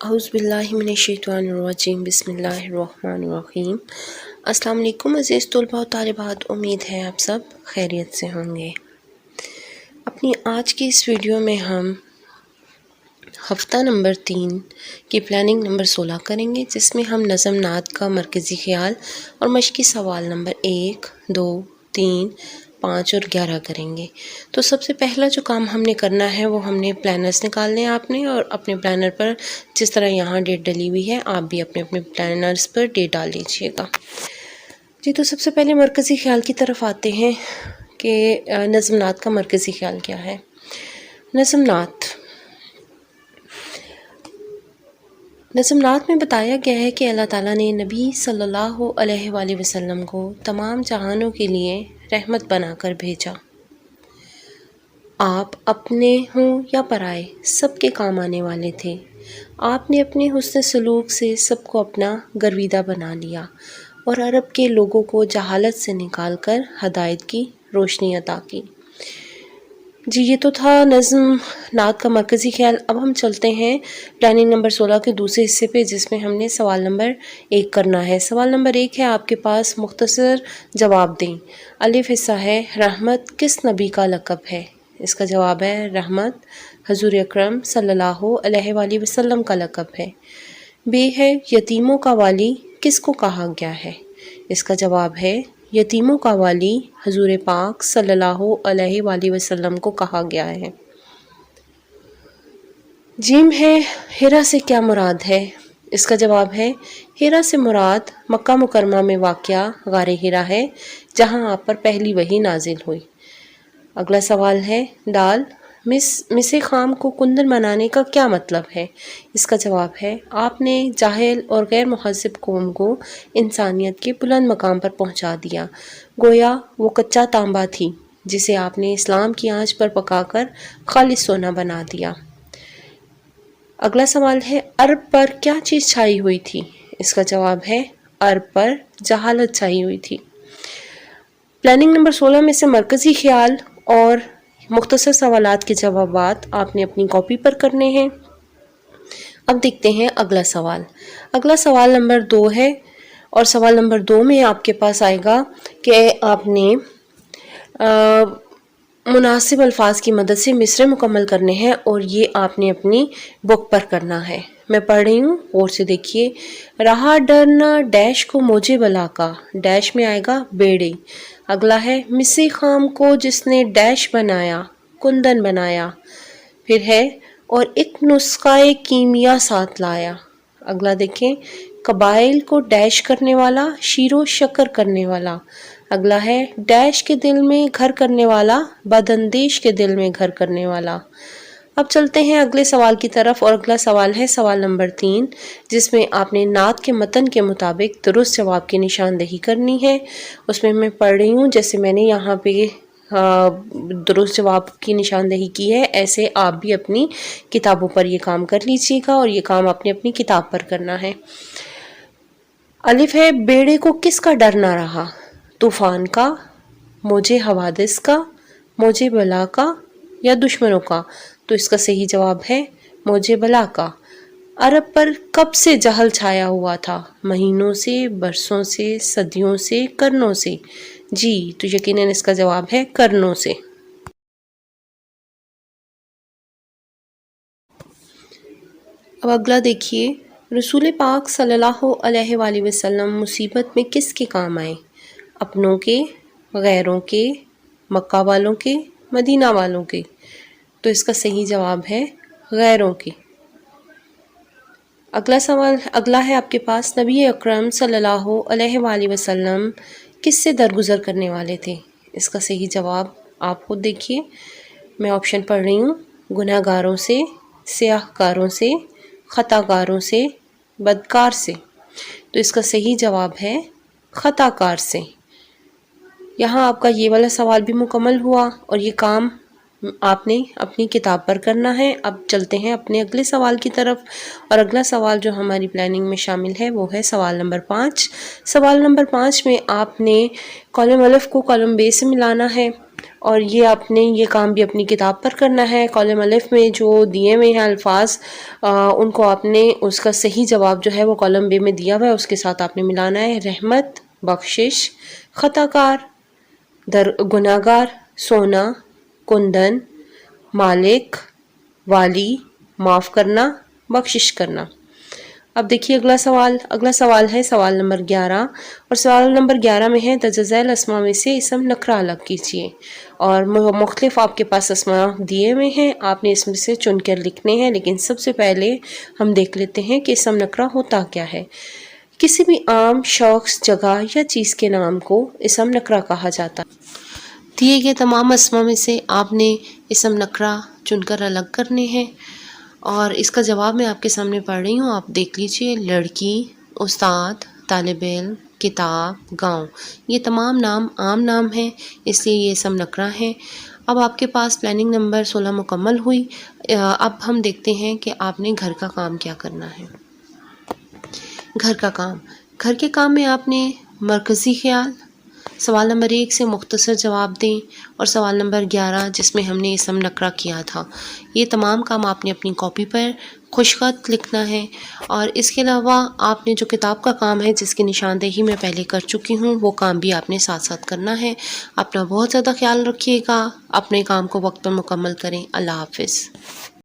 اعوذ باللہ من الشیطان الرجیم بسم اللہ الرحمن الرحیم۔ السلام علیکم عزیز طلباء و طالبات، امید ہے آپ سب خیریت سے ہوں گے۔ اپنی آج کی اس ویڈیو میں ہم ہفتہ نمبر 3 کی پلاننگ نمبر 16 کریں گے، جس میں ہم نظم نعت کا مرکزی خیال اور مشقی سوال نمبر 1، 2، 3، 5 اور 11 کریں گے۔ تو سب سے پہلا جو کام ہم نے کرنا ہے وہ ہم نے پلانرز نکالنے ہیں آپ نے، اور اپنے پلانر پر جس طرح یہاں ڈیٹ ڈلی ہوئی ہے آپ بھی اپنے اپنے پلانرز پر ڈیٹ ڈال لیجئے گا۔ جی، تو سب سے پہلے مرکزی خیال کی طرف آتے ہیں کہ نظم نعت کا مرکزی خیال کیا ہے۔ نظم نعت میں بتایا گیا ہے کہ اللہ تعالیٰ نے نبی صلی اللہ علیہ وآلہ وسلم کو تمام جہانوں کے لیے رحمت بنا کر بھیجا۔ آپ اپنے ہوں یا پرائے سب کے کام آنے والے تھے۔ آپ نے اپنے حسن سلوک سے سب کو اپنا گرویدہ بنا لیا اور عرب کے لوگوں کو جہالت سے نکال کر ہدایت کی روشنی عطا کی۔ جی، یہ تو تھا نظم نعت کا مرکزی خیال۔ اب ہم چلتے ہیں پلاننگ نمبر 16 کے دوسرے حصے پہ، جس میں ہم نے سوال نمبر 1 کرنا ہے۔ سوال نمبر 1 ہے آپ کے پاس، مختصر جواب دیں۔ الف حصہ ہے، رحمت کس نبی کا لقب ہے؟ اس کا جواب ہے رحمت حضور اکرم صلی اللہ علیہ وآلہ وسلم کا لقب ہے۔ ب ہے، یتیموں کا والی کس کو کہا گیا ہے؟ اس کا جواب ہے یتیموں کا والی حضور پاک صلی اللہ علیہ وآلہ وسلم کو کہا گیا ہے۔ جیم ہے، ہرا سے کیا مراد ہے؟ اس کا جواب ہے ہرا سے مراد مکہ مکرمہ میں واقع غار ہرا ہے، جہاں آپ پر پہلی وحی نازل ہوئی۔ اگلا سوال ہے ڈال، مس خام کو کندن بنانے کا کیا مطلب ہے؟ اس کا جواب ہے آپ نے جاہل اور غیر مہذب قوم کو انسانیت کے بلند مقام پر پہنچا دیا، گویا وہ کچا تانبا تھی جسے آپ نے اسلام کی آنچ پر پکا کر خالص سونا بنا دیا۔ اگلا سوال ہے عرب پر کیا چیز چھائی ہوئی تھی؟ اس کا جواب ہے عرب پر جہالت چھائی ہوئی تھی۔ پلاننگ نمبر 16 میں سے مرکزی خیال اور مختصر سوالات کے جوابات آپ نے اپنی کاپی پر کرنے ہیں۔ اب دیکھتے ہیں اگلا سوال۔ اگلا سوال نمبر 2 ہے، اور سوال نمبر 2 میں آپ کے پاس آئے گا کہ آپ نے مناسب الفاظ کی مدد سے مصرعے مکمل کرنے ہیں، اور یہ آپ نے اپنی بک پر کرنا ہے۔ میں پڑھ رہی ہوں، غور سے دیکھیے۔ رہا ڈرنا ڈیش کو موجے بلا کا، ڈیش میں آئے گا بیڑے۔ اگلا ہے مس خام کو جس نے ڈیش بنایا، کندن بنایا۔ پھر ہے اور ایک نسخہ کیمیا ساتھ لایا۔ اگلا دیکھیں، قبائل کو ڈیش کرنے والا، شیر و شکر کرنے والا۔ اگلا ہے ڈیش کے دل میں گھر کرنے والا، بداندیش کے دل میں گھر کرنے والا۔ اب چلتے ہیں اگلے سوال کی طرف، اور اگلا سوال ہے سوال نمبر 3، جس میں آپ نے نعت کے متن کے مطابق درست جواب کی نشاندہی کرنی ہے۔ اس میں پڑھ رہی ہوں، جیسے میں نے یہاں پہ درست جواب کی نشاندہی کی ہے، ایسے آپ بھی اپنی کتابوں پر یہ کام کر لیجیے گا، اور یہ کام اپنی اپنی کتاب پر کرنا ہے۔ الف ہے، بیڑے کو کس کا ڈر نہ رہا؟ طوفان کا، موجے حوادث کا، موجے بلا کا، یا دشمنوں کا؟ تو اس کا صحیح جواب ہے موجے بلا کا۔ عرب پر کب سے جہل چھایا ہوا تھا؟ مہینوں سے، برسوں سے، صدیوں سے، قرنوں سے؟ جی، تو یقیناً اس کا جواب ہے قرنوں سے۔ اب اگلا دیکھیے، رسول پاک صلی اللہ علیہ وآلہ وسلم مصیبت میں کس کے کام آئے؟ اپنوں کے، غیروں کے، مکہ والوں کے، مدینہ والوں کے؟ تو اس کا صحیح جواب ہے غیروں کے۔ اگلا ہے آپ کے پاس، نبی اکرم صلی اللہ علیہ وآلہ وسلم کس سے درگزر کرنے والے تھے؟ اس کا صحیح جواب آپ خود دیکھیے، میں آپشن پڑھ رہی ہوں۔ گناہ گاروں سے، سیاہ کاروں سے، خطا کاروں سے، بدکار سے؟ تو اس کا صحیح جواب ہے خطا کار سے۔ یہاں آپ کا یہ والا سوال بھی مکمل ہوا، اور یہ کام آپ نے اپنی کتاب پر کرنا ہے۔ اب چلتے ہیں اپنے اگلے سوال کی طرف، اور اگلا سوال جو ہماری پلاننگ میں شامل ہے وہ ہے سوال نمبر 5۔ سوال نمبر 5 میں آپ نے کالم الف کو کالم ب سے ملانا ہے، اور یہ آپ نے یہ کام بھی اپنی کتاب پر کرنا ہے۔ کالم الف میں جو دیے ہوئے ہیں الفاظ ان کو آپ نے اس کا صحیح جواب جو ہے وہ کالم ب میں دیا ہوا ہے اس کے ساتھ آپ نے ملانا ہے۔ رحمت، بخشش، خطا کار، گناہگار، سونا، کندن، مالک، والی، معاف کرنا، بخشش کرنا۔ اب دیکھیے اگلا سوال ہے سوال نمبر 11، اور سوال نمبر 11 میں ہے درج ذیل اسما میں سے اسم نکرہ الگ کیجیے، اور مختلف آپ کے پاس اسما دیے ہوئے ہیں، آپ نے اس میں سے چن کر لکھنے ہیں۔ لیکن سب سے پہلے ہم دیکھ لیتے ہیں کہ اسم نکرہ ہوتا کیا ہے۔ کسی بھی عام شخص، جگہ یا چیز کے نام کو اسم نکرہ کہا جاتا ہے۔ دیے گئے تمام اسما میں سے آپ نے اسم نکرہ چن کر الگ کرنے ہیں، اور اس کا جواب میں آپ کے سامنے پڑھ رہی ہوں، آپ دیکھ لیجئے۔ لڑکی، استاد، طالب علم، کتاب، گاؤں، یہ تمام نام عام نام ہیں، اس لیے یہ اسم نکرہ ہیں۔ اب آپ کے پاس پلاننگ نمبر 16 مکمل ہوئی۔ اب ہم دیکھتے ہیں کہ آپ نے گھر کا کام کیا کرنا ہے۔ گھر کا کام، گھر کے کام میں آپ نے مرکزی خیال، سوال نمبر 1 سے مختصر جواب دیں، اور سوال نمبر 11 جس میں ہم نے اسم نکرہ کیا تھا، یہ تمام کام آپ نے اپنی کاپی پر خوش خط لکھنا ہے۔ اور اس کے علاوہ آپ نے جو کتاب کا کام ہے جس کی نشاندہی میں پہلے کر چکی ہوں، وہ کام بھی آپ نے ساتھ ساتھ کرنا ہے۔ اپنا بہت زیادہ خیال رکھیے گا، اپنے کام کو وقت پر مکمل کریں۔ اللہ حافظ۔